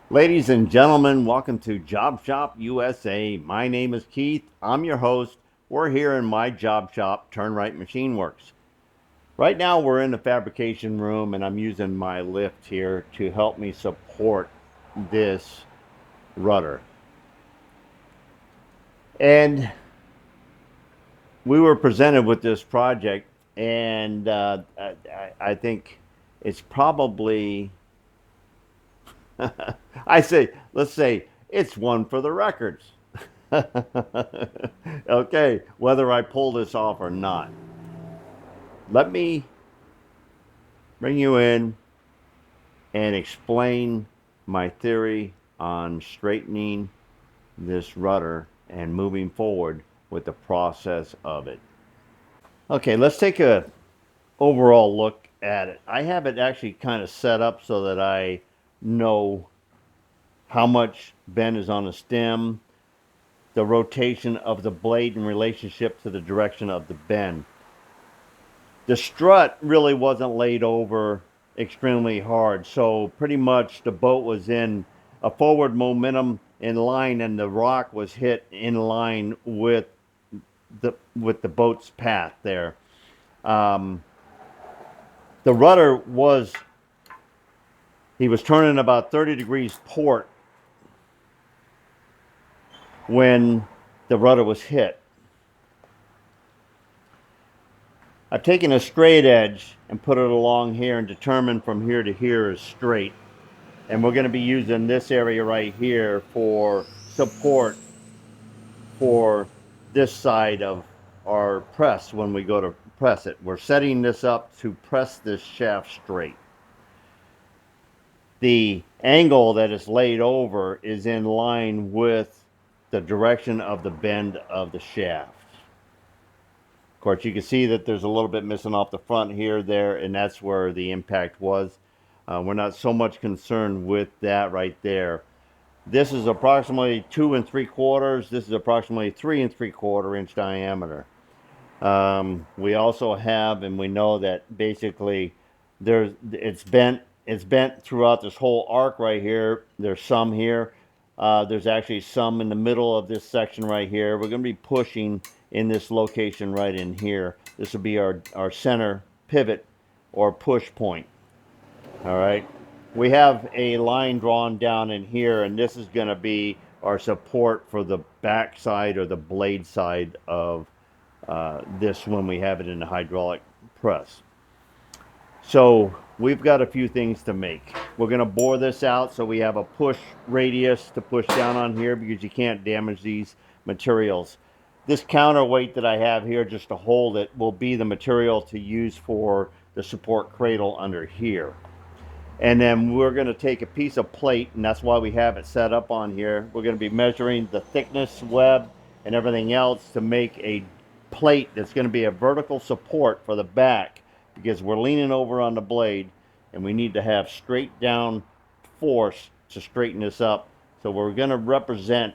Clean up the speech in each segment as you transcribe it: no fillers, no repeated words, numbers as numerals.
Ladies and gentlemen, welcome to Job Shop USA. My name is Keith. I'm your host. We're here in my job shop, Turn Right Machine Works. Right now we're in the fabrication room and I'm using my lift here to help me support this rudder. And we were presented with this project, and I think it's probably let's say it's one for the records. Okay, whether I pull this off or not. Let me bring you in and explain my theory on straightening this rudder and moving forward with the process of it. Okay, let's take a overall look at it. I have it actually kind of set up so that I know how much bend is on the stem, the rotation of the blade in relationship to the direction of the bend. The strut really wasn't laid over extremely hard, so pretty much the boat was in a forward momentum in line, and the rock was hit in line with the boat's path there. The rudder was, he was turning about 30 degrees port when the rudder was hit. I've taken a straight edge and put it along here and determined from here to here is straight. And we're going to be using this area right here for support for this side of our press when we go to press it. We're setting this up to press this shaft straight. The angle that is laid over is in line with the direction of the bend of the shaft. Of course, you can see that there's a little bit missing off the front here, there, and that's where the impact was. We're not so much concerned with that right there. This is approximately 2 3/4. This is approximately 3 3/4 inch diameter. We also have, and we know that basically it's bent throughout this whole arc right here. There's some here. There's actually some in the middle of this section right here. We're going to be pushing in this location right in here. This will be our center pivot or push point. All right. We have a line drawn down in here, and this is going to be our support for the back side or the blade side of this when we have it in the hydraulic press. So we've got a few things to make. We're going to bore this out so we have a push radius to push down on here, because you can't damage these materials. This counterweight that I have here just to hold it will be the material to use for the support cradle under here. And then we're going to take a piece of plate, and that's why we have it set up on here. We're going to be measuring the thickness, web, and everything else to make a plate that's going to be a vertical support for the back, because we're leaning over on the blade and we need to have straight down force to straighten this up. So we're going to represent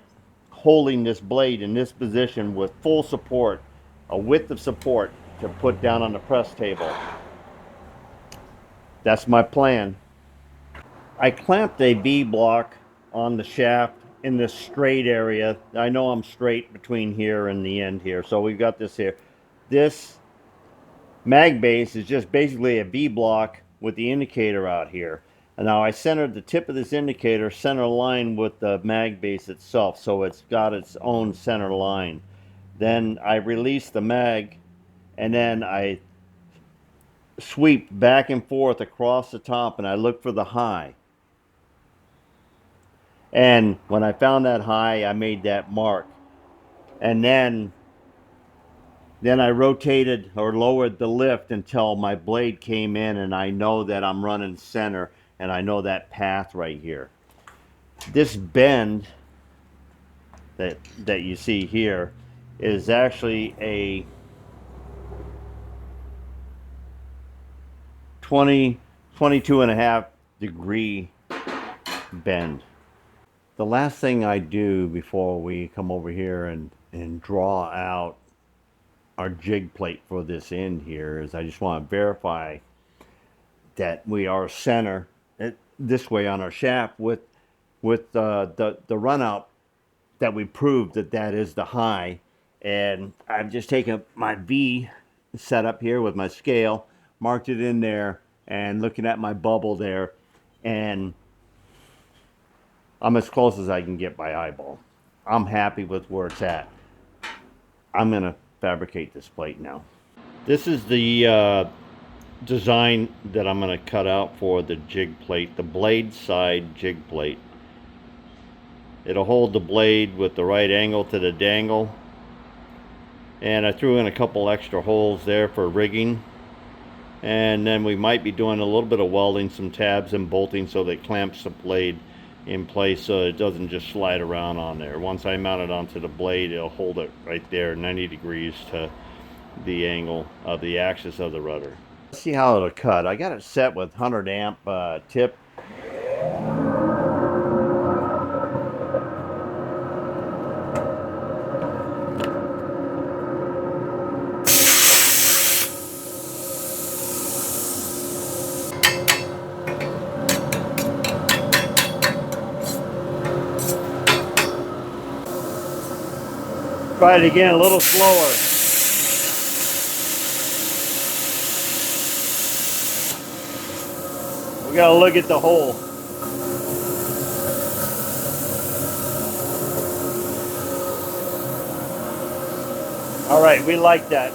holding this blade in this position with full support, a width of support to put down on the press table. That's my plan. I clamped a B block on the shaft in this straight area. I know I'm straight between here and the end here, so we've got this here. This mag base is just basically a B block with the indicator out here. And now I centered the tip of this indicator center line with the mag base itself, so it's got its own center line. Then I release the mag, and then I sweep back and forth across the top, and I look for the high. And when I found that high, I made that mark. And then Then I rotated or lowered the lift until my blade came in, and I know that I'm running center, and I know that path right here. This bend that you see here is actually a 22.5 degree bend. The last thing I do before we come over here and draw out our jig plate for this end here is I just want to verify that we are center this way on our shaft with the run out, that we proved that that is the high. And I've just taken my V setup here with my scale, marked it in there, and looking at my bubble there, and I'm as close as I can get by eyeball. I'm happy with where it's at. I'm gonna fabricate this plate now. This is the design that I'm gonna cut out for the jig plate, the blade side jig plate. It'll hold the blade with the right angle to the dangle. And I threw in a couple extra holes there for rigging. And then we might be doing a little bit of welding, some tabs and bolting so that it clamps the blade in place so it doesn't just slide around on there. Once I mount it onto the blade, it'll hold it right there 90 degrees to the angle of the axis of the rudder. Let's see how it'll cut. I got it set with 100 amp tip. Try it again a little slower. We gotta look at the hole. All right, we like that.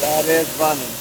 That is running.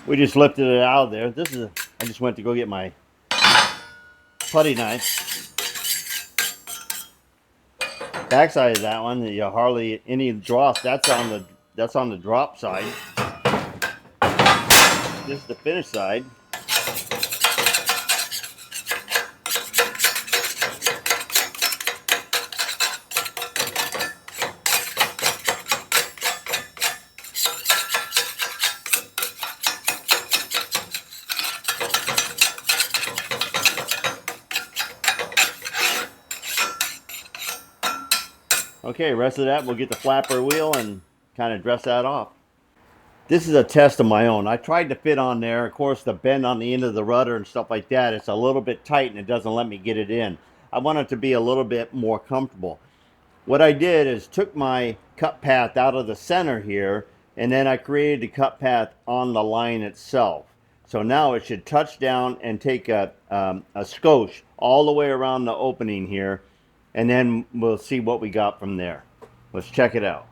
We just lifted it out of there. I just went to go get my putty knife. Backside of that one, you hardly any dross. That's on the drop side. This is the finish side. Okay, rest of that we'll get the flapper wheel and kind of dress that off. This is a test of my own. I tried to fit on there. Of course, the bend on the end of the rudder and stuff like that, it's a little bit tight and it doesn't let me get it in. I want it to be a little bit more comfortable. What I did is took my cut path out of the center here, and then I created the cut path on the line itself. So now it should touch down and take a skosh all the way around the opening here, and then we'll see what we got from there. Let's check it out.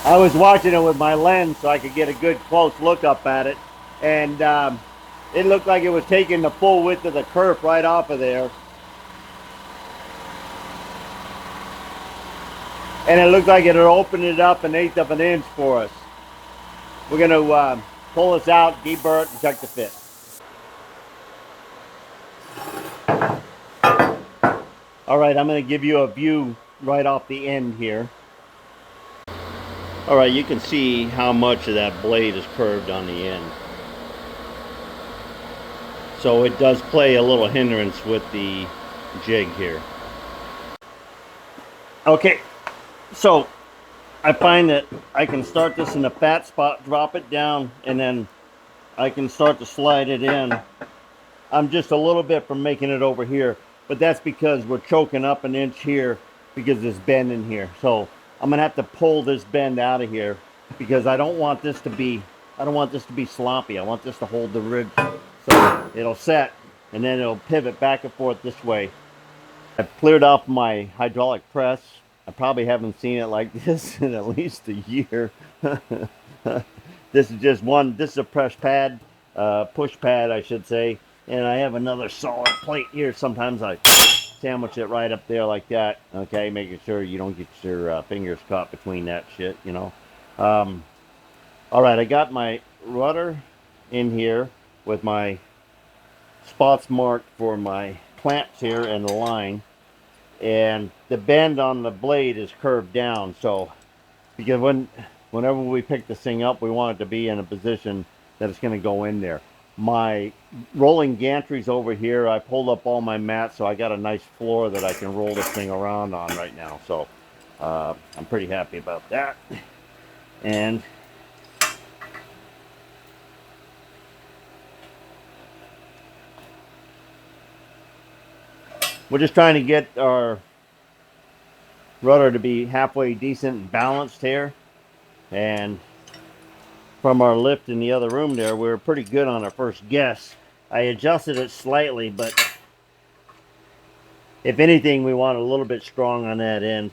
I was watching it with my lens so I could get a good close look up at it, and it looked like it was taking the full width of the kerf right off of there, and it looked like it had opened it up 1/8 of an inch for us. We're going to pull this out, deburr it, and check the fit. All right, I'm going to give you a view right off the end here. All right, you can see how much of that blade is curved on the end. So it does play a little hindrance with the jig here. Okay, so I find that I can start this in a fat spot, drop it down, and then I can start to slide it in. I'm just a little bit from making it over here, but that's because we're choking up 1 inch here because there's bend in here. So I'm gonna have to pull this bend out of here because I don't want this to be sloppy. I want this to hold the rig so it'll set and then it'll pivot back and forth this way. I've cleared off my hydraulic press. I probably haven't seen it like this in at least a year. This is a press pad, push pad I should say, and I have another solid plate here. Sometimes I sandwich it right up there like that, okay, making sure you don't get your fingers caught between that shit, you know. All right, I got my rudder in here with my spots marked for my clamps here and the line, and the bend on the blade is curved down, so because whenever we pick this thing up, we want it to be in a position that it's going to go in there. My rolling gantry's over here. I pulled up all my mats, so I got a nice floor that I can roll this thing around on right now. So I'm pretty happy about that. And we're just trying to get our rudder to be halfway decent and balanced here. And from our lift in the other room there, we were pretty good on our first guess. I adjusted it slightly, but if anything, we want a little bit strong on that end.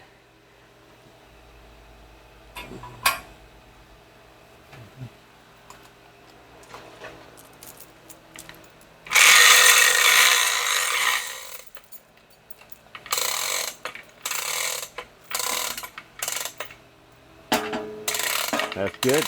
That's good.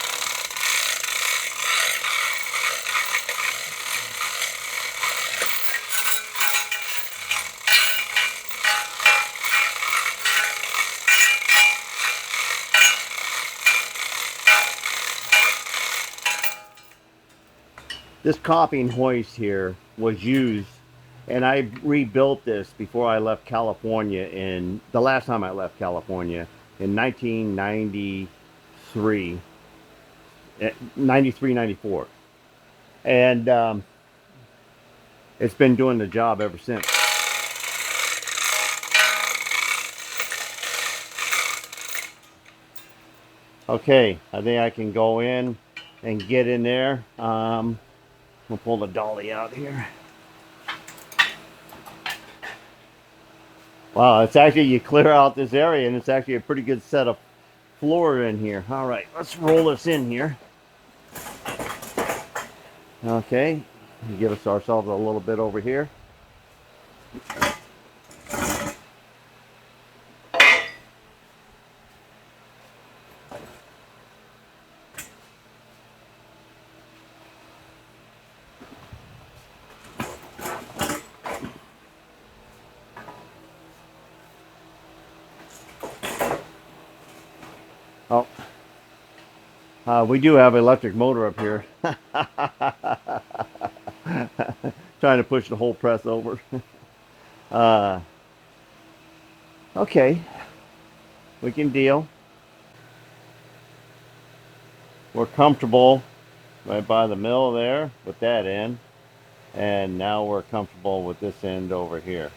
This copying hoist here was used, and I rebuilt this before I left California in the last time I left California in 1993, 93, 94. And it's been doing the job ever since. Okay, I think I can go in and get in there. We'll pull the dolly out here. Wow, it's actually, you clear out this area and it's actually a pretty good set of floor in here. All right, let's roll this in here. Okay, give us ourselves a little bit over here. Oh, we do have an electric motor up here. Trying to push the whole press over. Okay, we can deal. We're comfortable right by the mill there with that end. And now we're comfortable with this end over here.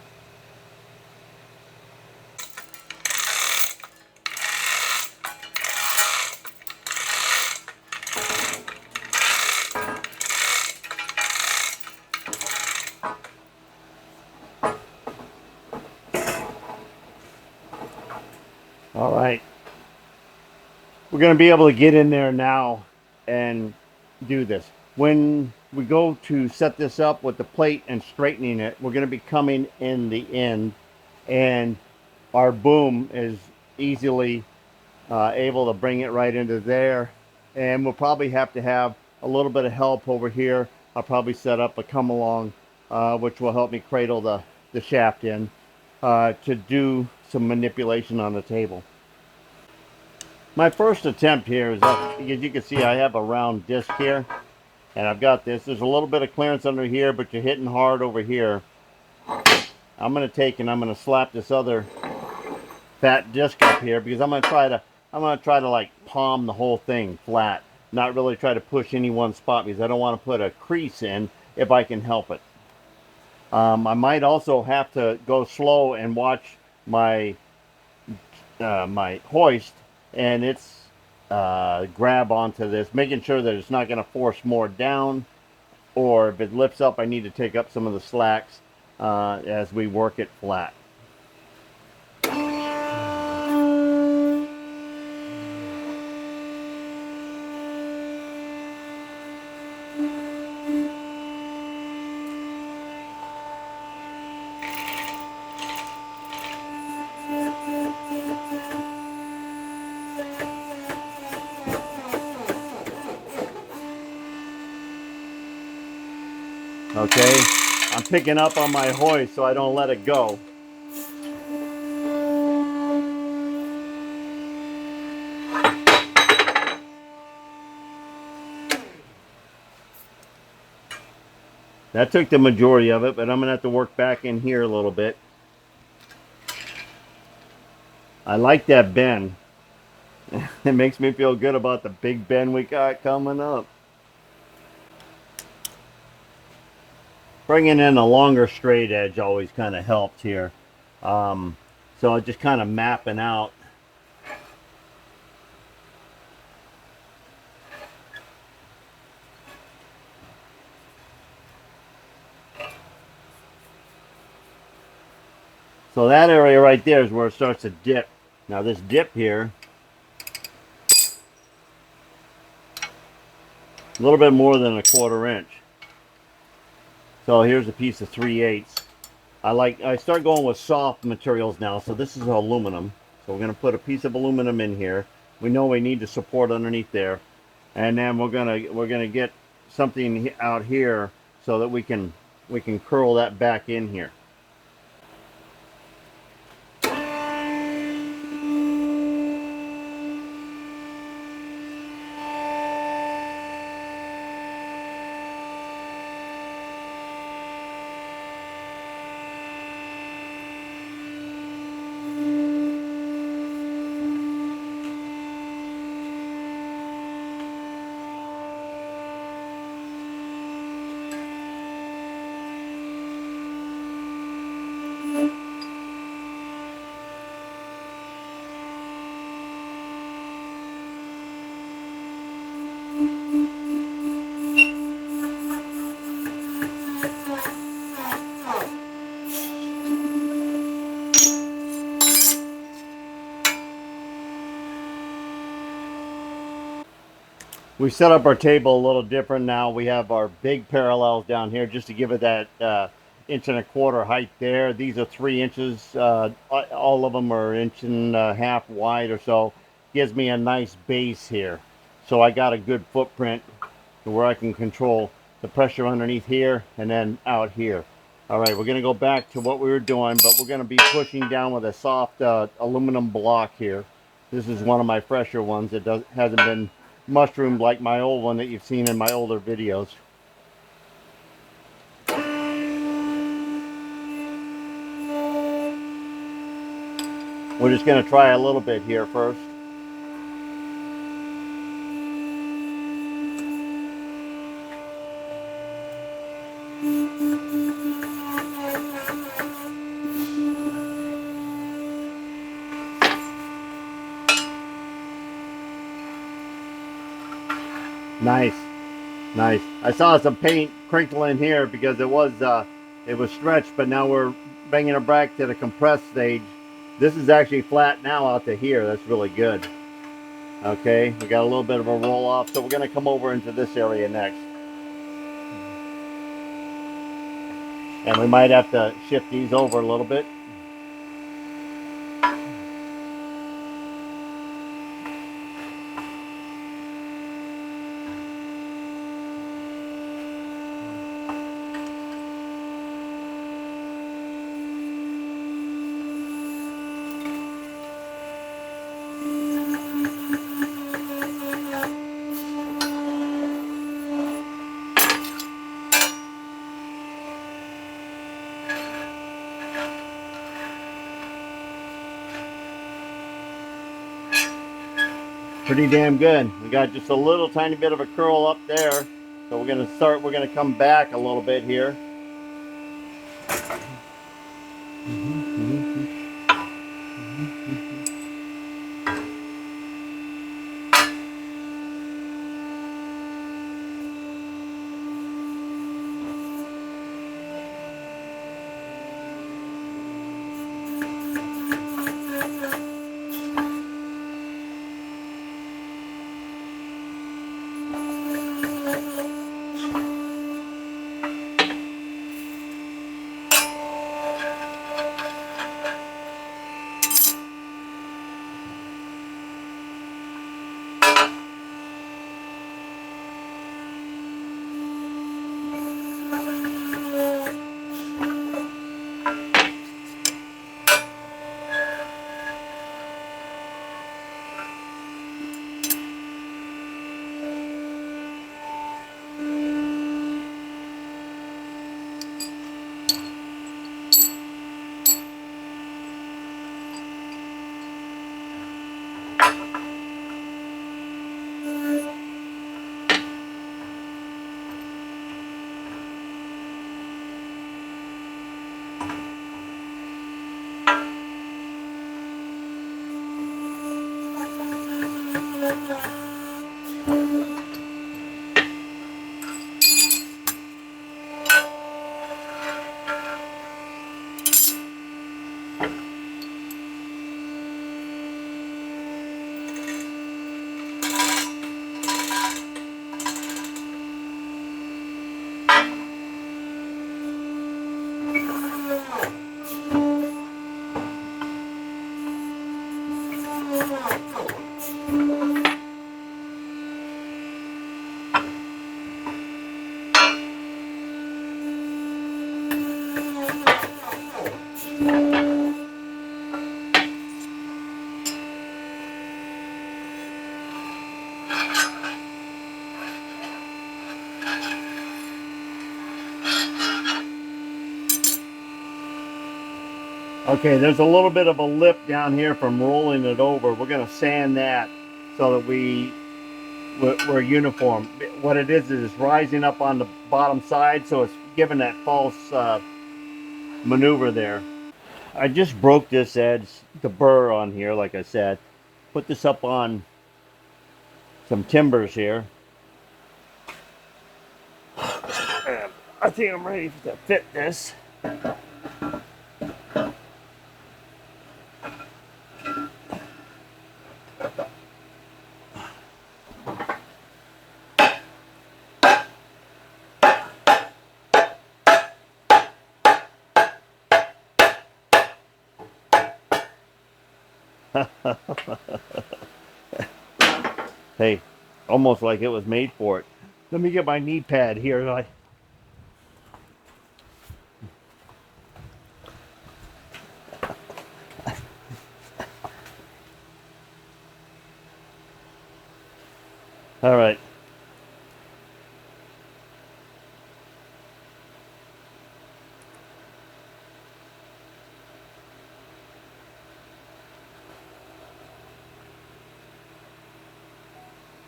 All right. We're going to be able to get in there now and do this. When we go to set this up with the plate and straightening it, we're going to be coming in the end, and our boom is easily able to bring it right into there. And we'll probably have to have a little bit of help over here. I'll probably set up a come along, which will help me cradle the shaft in to do some manipulation on the table. My first attempt here is that, as you can see, I have a round disc here, and I've got this. There's a little bit of clearance under here, but you're hitting hard over here. I'm going to take and I'm going to slap this other fat disc up here, because I'm going to try to like palm the whole thing flat, not really try to push any one spot, because I don't want to put a crease in if I can help it. I might also have to go slow and watch my my hoist and its grab onto this, making sure that it's not going to force more down, or if it lifts up, I need to take up some of the slacks as we work it flat. Okay, I'm picking up on my hoist so I don't let it go. That took the majority of it, but I'm going to have to work back in here a little bit. I like that bend. It makes me feel good about the big bend we got coming up. Bringing in a longer straight edge always kind of helped here. So just kind of mapping out. So that area right there is where it starts to dip. Now this dip here, a little bit more than a 1/4 inch. So here's a piece of 3/8. I start going with soft materials now. So this is aluminum. So we're going to put a piece of aluminum in here. We know we need the support underneath there, and then we're gonna get something out here so that we can curl that back in here. We set up our table a little different now. We have our big parallels down here just to give it that 1.25 inch height there. These are 3 inches. All of them are 1.5 inches wide or so. Gives me a nice base here. So I got a good footprint where I can control the pressure underneath here and then out here. All right, we're going to go back to what we were doing, but we're going to be pushing down with a soft aluminum block here. This is one of my fresher ones. It hasn't been mushroomed like my old one that you've seen in my older videos. We're just going to try a little bit here first. Nice, nice. I saw some paint crinkling here because it was stretched, but now we're bringing it back to the compressed stage. This is actually flat now out to here. That's really good. Okay, we got a little bit of a roll off, so we're going to come over into this area next. And we might have to shift these over a little bit. Pretty damn good. We got just a little tiny bit of a curl up there. So we're going to come back a little bit here. Okay, there's a little bit of a lip down here from rolling it over. We're going to sand that so that we're uniform. What it is it's rising up on the bottom side, so it's giving that false maneuver there. I just broke this edge, the burr on here, like I said. Put this up on some timbers here. I think I'm ready to fit this. Hey, almost like it was made for it. Let me get my knee pad here. All right.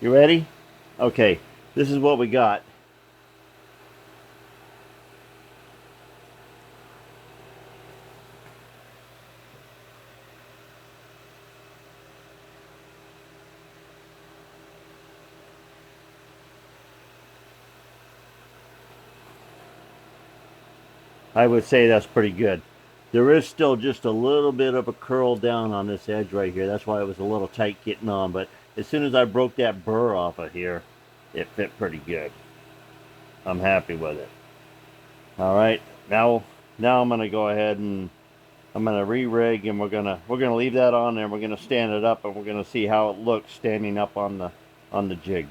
You ready? Okay, this is what we got. I would say that's pretty good. There is still just a little bit of a curl down on this edge right here. That's why it was a little tight getting on. But as soon as I broke that burr off of here, it fit pretty good. I'm happy with it. All right, now I'm gonna go ahead and I'm gonna re-rig, and we're gonna leave that on there. And we're gonna stand it up, and we're gonna see how it looks standing up on the jig.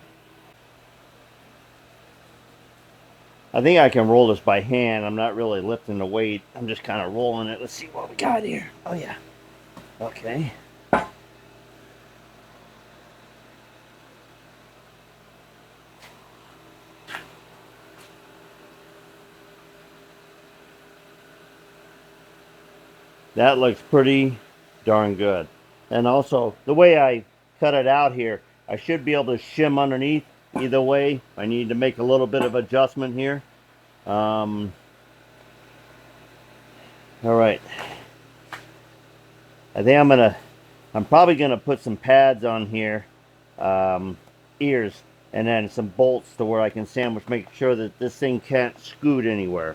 I think I can roll this by hand. I'm not really lifting the weight. I'm just kind of rolling it. Let's see what we got here. Oh yeah. Okay. That looks pretty darn good. And also, the way I cut it out here, I should be able to shim underneath either way. I need to make a little bit of adjustment here. All right. I think I'm probably gonna put some pads on here, ears, and then some bolts to where I can sandwich, make sure that this thing can't scoot anywhere.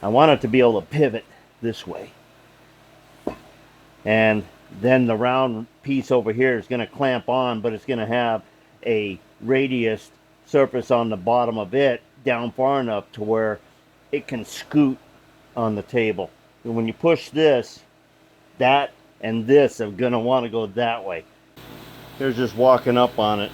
I want it to be able to pivot this way. And then the round piece over here is going to clamp on, but it's going to have a radius surface on the bottom of it down far enough to where it can scoot on the table. And when you push this, that and this are going to want to go that way. Here's just walking up on it.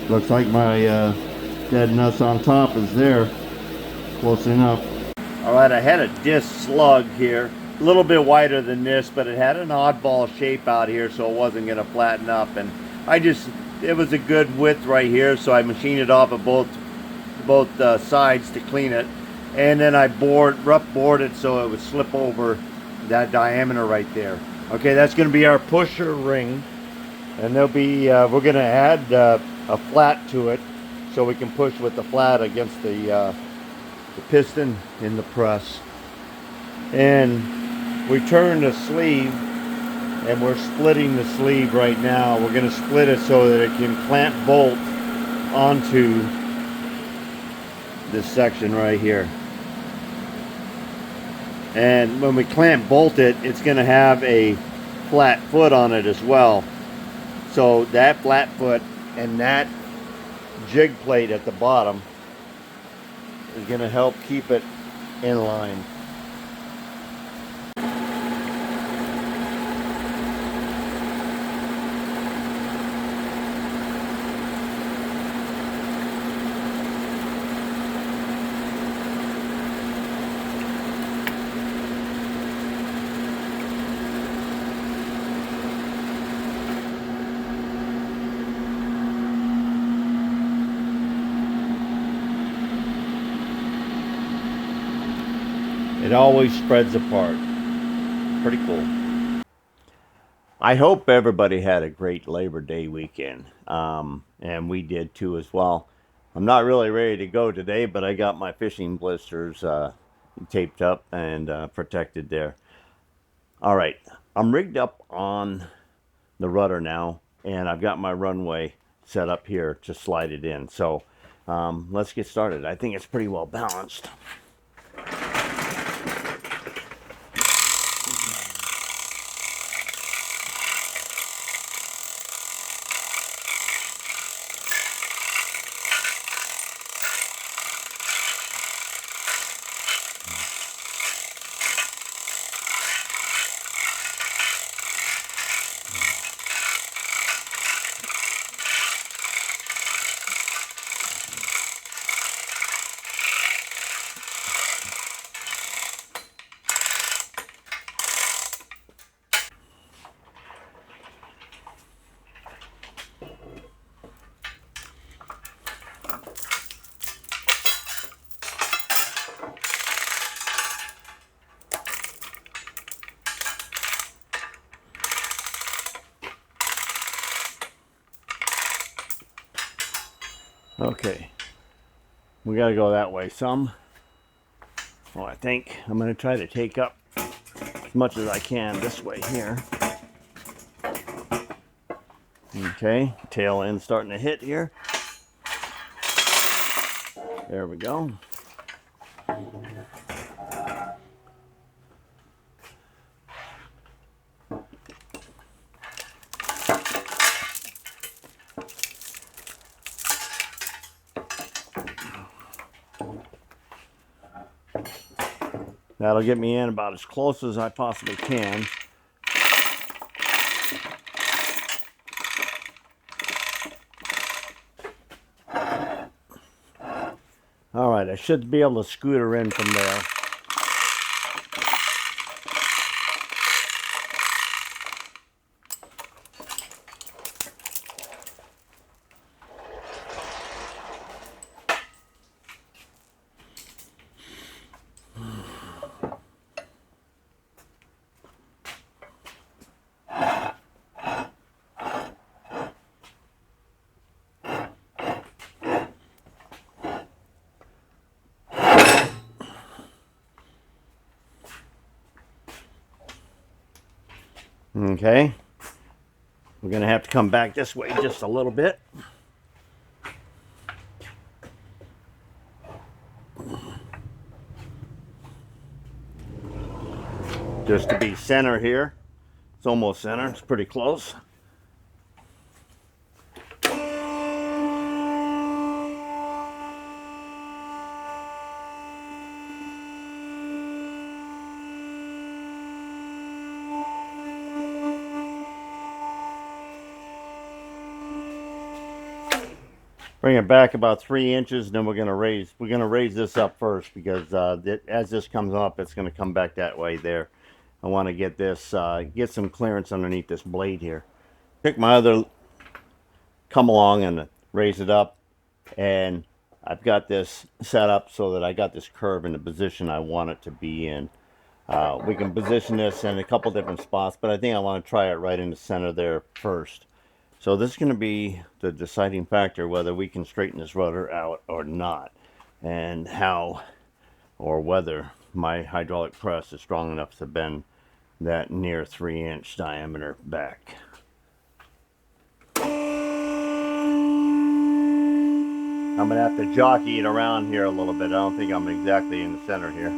Looks like my dead nuts on top is there. Close enough. Alright, I had a disc slug here. A little bit wider than this, but it had an oddball shape out here, so it wasn't going to flatten up. And it was a good width right here, so I machined it off of both sides to clean it. And then I rough bored it so it would slip over that diameter right there. Okay, that's going to be our pusher ring. And there'll be, we're going to add a flat to it so we can push with the flat against the piston in the press. And we turn the sleeve, and we're splitting the sleeve right now. We're going to split it so that it can clamp bolt onto this section right here. And when we clamp bolt it, it's going to have a flat foot on it as well. So that flat foot and that jig plate at the bottom is going to help keep it in line. It always spreads apart. Pretty cool. I hope everybody had a great Labor Day weekend. And we did too as well. I'm not really ready to go today, but I got my fishing blisters taped up and protected there. All right, I'm rigged up on the rudder now, and I've got my runway set up here to slide it in. So let's get started. I think it's pretty well balanced. Okay, we got to go that way some. Well, I think I'm going to try to take up as much as I can this way here. Okay, tail end starting to hit here. There we go. That'll get me in about as close as I possibly can. All right, I should be able to scoot her in from there. Okay, we're gonna have to come back this way just a little bit. Just to be center here. It's almost center, it's pretty close. Bring it back about 3 inches, then we're gonna raise this up first because as this comes up, it's gonna come back that way there. I want to get this get some clearance underneath this blade here. Pick my other come along and raise it up, and I've got this set up so that I got this curve in the position I want it to be in. We can position this in a couple different spots, but I think I want to try it right in the center there first. So this is going to be the deciding factor whether we can straighten this rudder out or not, and how or whether my hydraulic press is strong enough to bend that near 3-inch diameter back. I'm going to have to jockey it around here a little bit. I don't think I'm exactly in the center here.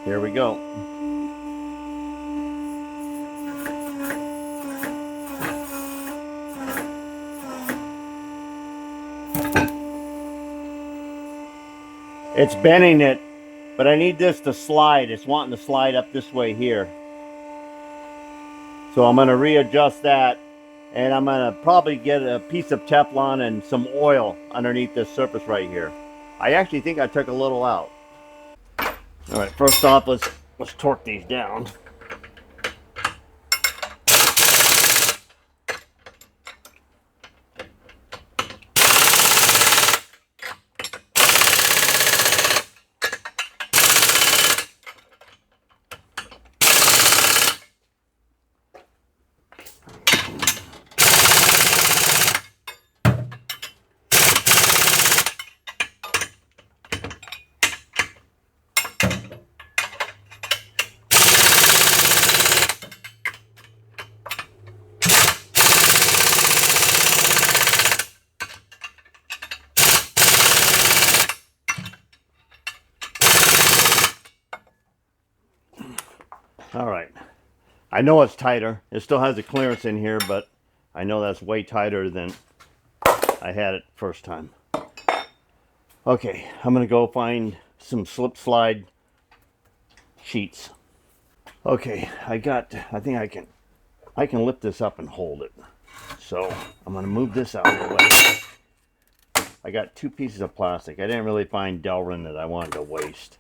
Here we go. It's bending it, but I need this to slide. It's wanting to slide up this way here. So I'm going to readjust that, and I'm going to probably get a piece of Teflon and some oil underneath this surface right here. I actually think I took a little out. All right, first off, let's torque these down. All right. I know it's tighter. It still has a clearance in here, but I know that's way tighter than I had it first time. Okay, I'm going to go find some slip slide sheets. Okay, I think I can lift this up and hold it. So I'm going to move this out of the way. I got 2 pieces of plastic. I didn't really find Delrin that I wanted to waste.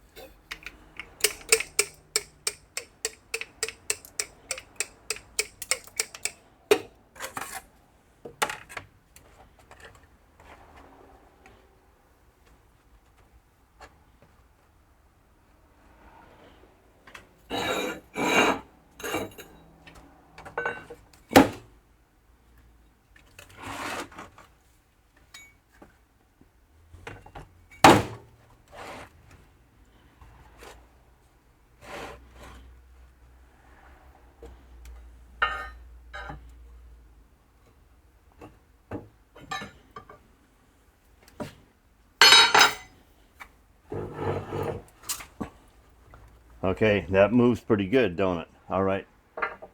Okay, that moves pretty good, don't it? All right.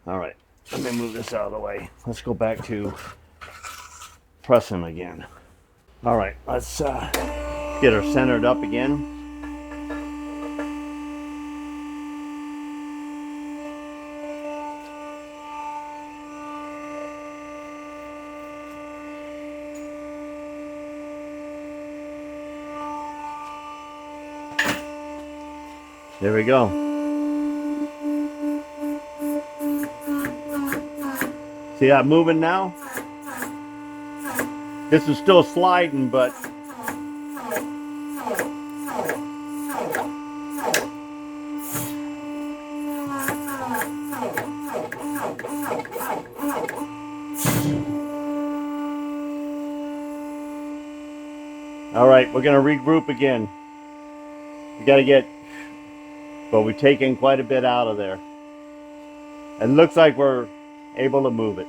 All right. Let me move this out of the way. Let's go back to pressing again. All right, let's get her centered up again. There we go. See that moving now? This is still sliding, but all right, we're going to regroup again. We got to get, but we've taken quite a bit out of there. It looks like we're able to move it.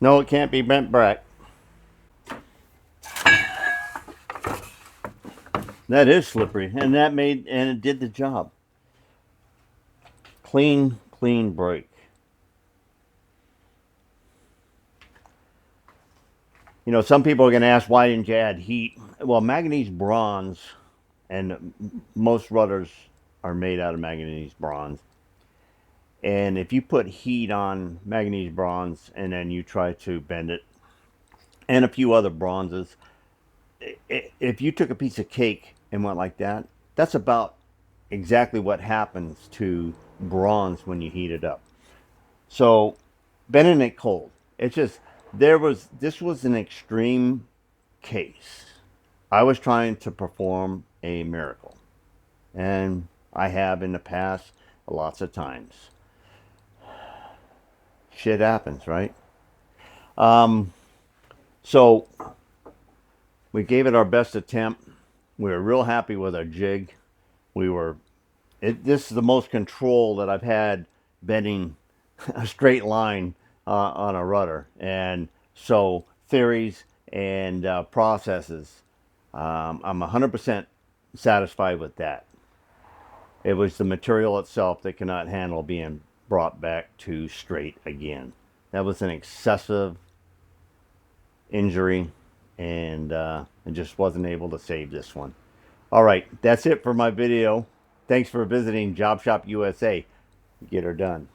No, it can't be bent back. That is slippery, and it did the job. Clean break. You know, some people are going to ask, why didn't you add heat? Well, manganese bronze, and most rudders are made out of manganese bronze. And if you put heat on manganese bronze and then you try to bend it, and a few other bronzes, if you took a piece of cake and went like that, that's about exactly what happens to bronze when you heat it up. So, bending it cold, it's just, this was an extreme case. I was trying to perform a miracle, and I have in the past lots of times. Shit happens, right? Um, so we gave it our best attempt. We were real happy with our jig. We were this is the most control that I've had bending a straight line on a rudder, and so theories and processes, I'm 100% satisfied with that. It was the material itself that cannot handle being brought back to straight again. That was an excessive injury, and I just wasn't able to save this one. All right, that's it for my video. Thanks for visiting Job Shop USA. Get her done.